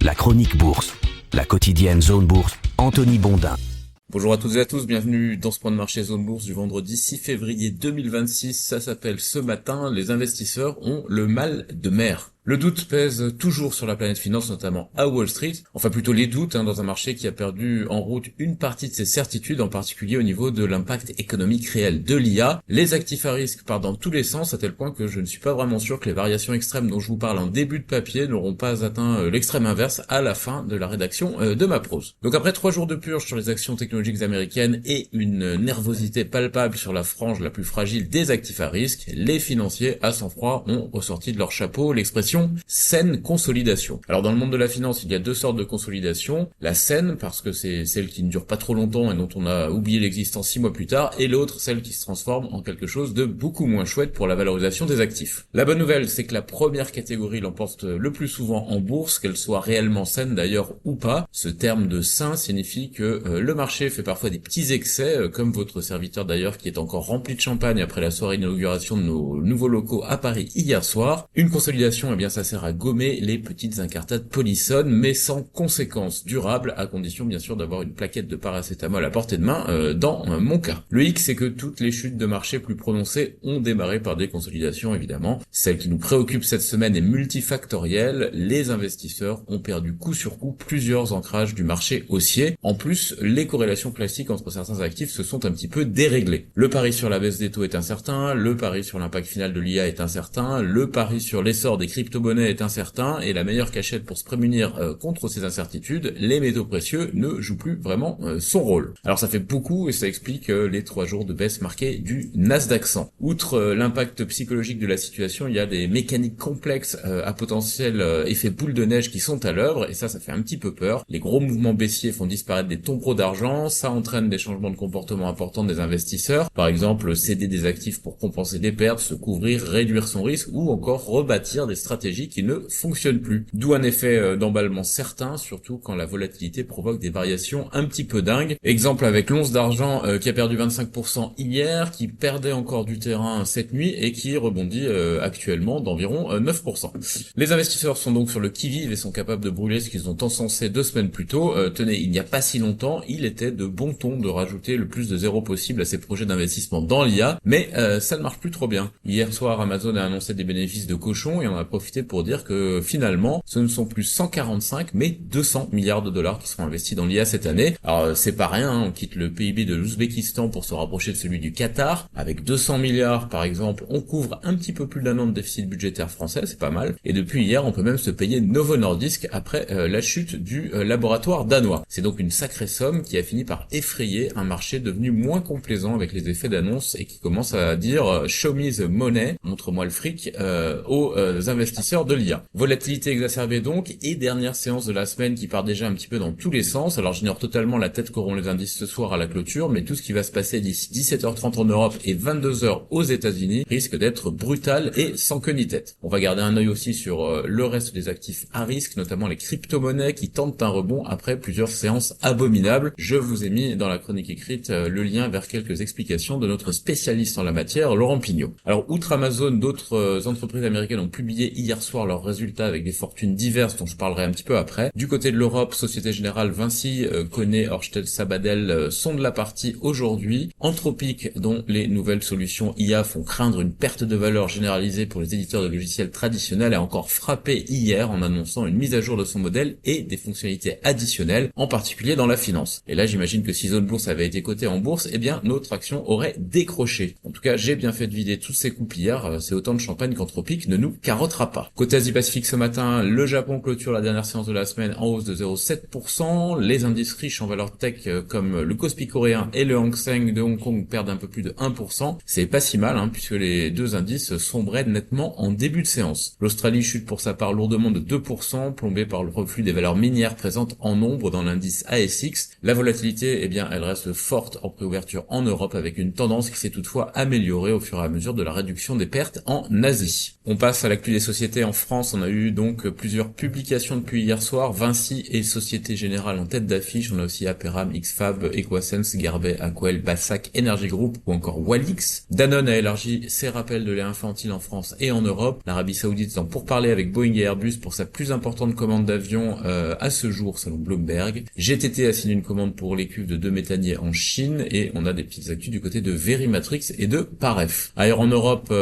La chronique bourse, la quotidienne Zone Bourse, Anthony Bondin. Bonjour à toutes et à tous, bienvenue dans ce point de marché Zone Bourse du vendredi 6 février 2026. Ça s'appelle Ce matin, les investisseurs ont le mal de mer. Le doute pèse toujours sur la planète finance, notamment à Wall Street. Enfin plutôt les doutes dans un marché qui a perdu en route une partie de ses certitudes, en particulier au niveau de l'impact économique réel de l'IA. Les actifs à risque partent dans tous les sens, à tel point que je ne suis pas vraiment sûr que les variations extrêmes dont je vous parle en début de papier n'auront pas atteint l'extrême inverse à la fin de la rédaction de ma prose. Donc après 3 jours de purge sur les actions technologiques américaines et une nervosité palpable sur la frange la plus fragile des actifs à risque, les financiers à sang-froid ont ressorti de leur chapeau l'expression saine consolidation. Alors dans le monde de la finance, il y a 2 sortes de consolidation. La saine, parce que c'est celle qui ne dure pas trop longtemps et dont on a oublié l'existence 6 mois plus tard, et l'autre, celle qui se transforme en quelque chose de beaucoup moins chouette pour la valorisation des actifs. La bonne nouvelle, c'est que la première catégorie l'emporte le plus souvent en bourse, qu'elle soit réellement saine d'ailleurs ou pas. Ce terme de sain signifie que le marché fait parfois des petits excès, comme votre serviteur d'ailleurs qui est encore rempli de champagne après la soirée d'inauguration de nos nouveaux locaux à Paris hier soir. Une consolidation, eh bien ça sert à gommer les petites incartades polissonnes, mais sans conséquences durables, à condition bien sûr d'avoir une plaquette de paracétamol à portée de main, dans mon cas. Le hic, c'est que toutes les chutes de marché plus prononcées ont démarré par des consolidations évidemment. Celle qui nous préoccupe cette semaine est multifactorielle. Les investisseurs ont perdu coup sur coup plusieurs ancrages du marché haussier. En plus, les corrélations classiques entre certains actifs se sont un petit peu déréglées. Le pari sur la baisse des taux est incertain, le pari sur l'impact final de l'IA est incertain, le pari sur l'essor des crypto-monnaies est incertain, et la meilleure cachette pour se prémunir contre ces incertitudes, les métaux précieux ne jouent plus vraiment son rôle. Alors ça fait beaucoup et ça explique les 3 jours de baisse marquée du Nasdaq 100. Outre l'impact psychologique de la situation, il y a des mécaniques complexes à potentiel effet boule de neige qui sont à l'œuvre, et ça fait un petit peu peur. Les gros mouvements baissiers font disparaître des tombereaux d'argent, ça entraîne des changements de comportement importants des investisseurs, par exemple céder des actifs pour compenser des pertes, se couvrir, réduire son risque, ou encore rebâtir des stratégies qui ne fonctionnent plus. D'où un effet d'emballement certain, surtout quand la volatilité provoque des variations un petit peu dingues. Exemple avec l'once d'argent qui a perdu 25% hier, qui perdait encore du terrain cette nuit et qui rebondit actuellement d'environ 9%. Les investisseurs sont donc sur le qui-vive et sont capables de brûler ce qu'ils ont encensé 2 semaines plus tôt. Tenez, il n'y a pas si longtemps, il était de bon ton de rajouter le plus de zéro possible à ses projets d'investissement dans l'IA, mais ça ne marche plus trop bien. Hier soir, Amazon a annoncé des bénéfices de cochon et on a profité pour dire que finalement, ce ne sont plus 145 mais 200 milliards de dollars qui seront investis dans l'IA cette année. Alors c'est pas rien, on quitte le PIB de l'Ouzbékistan pour se rapprocher de celui du Qatar. Avec 200 milliards par exemple, on couvre un petit peu plus d'un an de déficit budgétaire français, c'est pas mal. Et depuis hier, on peut même se payer Novo Nordisk après la chute du laboratoire danois. C'est donc une sacrée somme qui a fini par effrayer un marché devenu moins complaisant avec les effets d'annonce et qui commence à dire show me the money, montre-moi le fric, aux investisseurs de l'IA. Volatilité exacerbée donc, et dernière séance de la semaine qui part déjà un petit peu dans tous les sens. Alors j'ignore totalement la tête qu'auront les indices ce soir à la clôture, mais tout ce qui va se passer d'ici 17h30 en Europe et 22h aux États-Unis risque d'être brutal et sans queue ni tête. On va garder un œil aussi sur le reste des actifs à risque, notamment les crypto-monnaies qui tentent un rebond après plusieurs séances abominables. Je vous ai mis dans la chronique écrite le lien vers quelques explications de notre spécialiste en la matière, Laurent Pignot. Alors outre Amazon, d'autres entreprises américaines ont publié hier soir leurs résultats avec des fortunes diverses dont je parlerai un petit peu après. Du côté de l'Europe, Société Générale, Vinci, Koné, Ørsted, Sabadell sont de la partie aujourd'hui. Anthropic, dont les nouvelles solutions IA font craindre une perte de valeur généralisée pour les éditeurs de logiciels traditionnels, a encore frappé hier en annonçant une mise à jour de son modèle et des fonctionnalités additionnelles, en particulier dans la finance. Et là, j'imagine que si Zone Bourse avait été cotée en bourse, eh bien notre action aurait décroché. En tout cas, j'ai bien fait de vider toutes ces coupes hier, c'est autant de champagne qu'Anthropic ne nous carottera pas. Côté Asie-Pacifique ce matin, le Japon clôture la dernière séance de la semaine en hausse de 0,7%. Les indices riches en valeur tech comme le Kospi coréen et le Hang Seng de Hong Kong perdent un peu plus de 1%. C'est pas si mal puisque les 2 indices sombraient nettement en début de séance. L'Australie chute pour sa part lourdement de 2%, plombée par le reflux des valeurs minières présentes en nombre dans l'indice ASX. La volatilité, eh bien, elle reste forte en préouverture en Europe avec une tendance qui s'est toutefois améliorée au fur et à mesure de la réduction des pertes en Asie. On passe à l'actu des sociétés sociétés en France, on a eu donc plusieurs publications depuis hier soir. Vinci et Société Générale en tête d'affiche. On a aussi Aperam, XFAB, Equasense, Garbet, Aquel, Bassac, Energy Group ou encore Walix. Danone a élargi ses rappels de lait infantile en France et en Europe. L'Arabie Saoudite est en pourparlers avec Boeing et Airbus pour sa plus importante commande d'avions à ce jour selon Bloomberg. GTT a signé une commande pour les cuves de 2 méthaniers en Chine et on a des petites actus du côté de Verimatrix et de Paref. Ailleurs en Europe,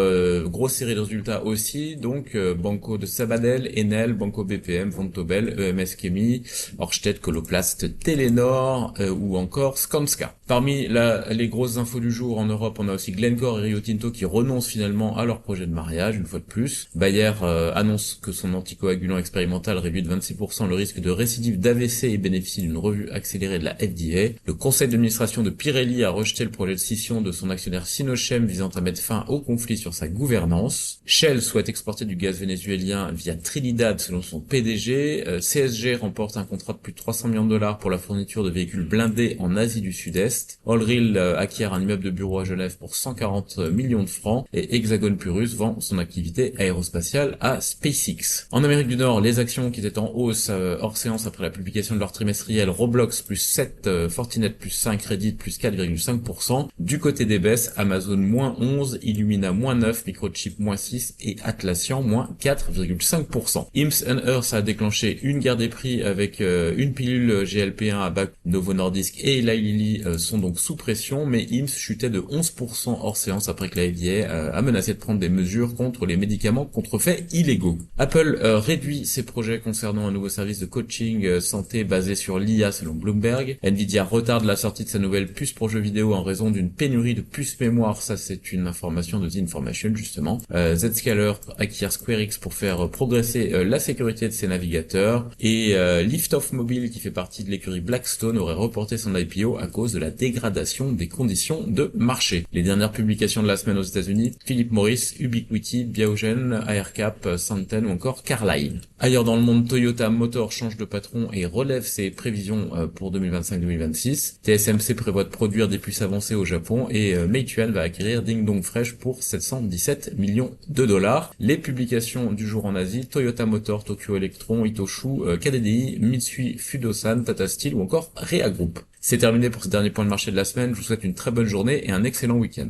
grosse série de résultats aussi, donc Banco de Sabadell, Enel, Banco BPM, Vontobel, EMS Chemie, Orsted, Coloplast, Telenor ou encore Skanska. Parmi les grosses infos du jour en Europe, on a aussi Glencore et Rio Tinto qui renoncent finalement à leur projet de mariage, une fois de plus. Bayer annonce que son anticoagulant expérimental réduit de 26% le risque de récidive d'AVC et bénéficie d'une revue accélérée de la FDA. Le conseil d'administration de Pirelli a rejeté le projet de scission de son actionnaire Sinochem visant à mettre fin au conflit sur sa gouvernance. Shell souhaite exporter du gaz vénézuélien via Trinidad selon son PDG. CSG remporte un contrat de plus de 300 millions de dollars pour la fourniture de véhicules blindés en Asie du Sud-Est. Allrill acquiert un immeuble de bureau à Genève pour 140 millions de francs et Hexagon Purus vend son activité aérospatiale à SpaceX. En Amérique du Nord, les actions qui étaient en hausse hors séance après la publication de leur trimestriel, Roblox plus 7, Fortinet plus 5, Reddit plus 4,5%. Du côté des baisses, Amazon moins 11, Illumina moins 9, Microchip moins 6 et Atlassian moins 4,5%. Hims & Hers a déclenché une guerre des prix avec une pilule GLP-1 à bas. Novo Nordisk et Eli Lilly sont donc sous pression, mais Hims chutait de 11% hors séance après que la FDA a menacé de prendre des mesures contre les médicaments contrefaits illégaux. Apple réduit ses projets concernant un nouveau service de coaching santé basé sur l'IA selon Bloomberg. Nvidia retarde la sortie de sa nouvelle puce pour jeux vidéo en raison d'une pénurie de puces mémoire, ça c'est une information de The Information justement. Zscaler acquiert SquareX pour faire progresser la sécurité de ses navigateurs et Liftoff Mobile qui fait partie de l'écurie Blackstone aurait reporté son IPO à cause de la dégradation des conditions de marché. Les dernières publications de la semaine aux États-Unis, Philip Morris, Ubiquiti, Biogen, AirCap, Santen ou encore Carlyle. Ailleurs dans le monde, Toyota Motor change de patron et relève ses prévisions pour 2025-2026. TSMC prévoit de produire des puces avancées au Japon et Meituan va acquérir Ding Dong Fresh pour 717 millions de dollars. Les publications du jour en Asie, Toyota Motor, Tokyo Electron, Itoshu, KDDI, Mitsui Fudosan, Tata Steel ou encore Rea Group. C'est terminé pour ce dernier point de marché de la semaine. Je vous souhaite une très bonne journée et un excellent week-end.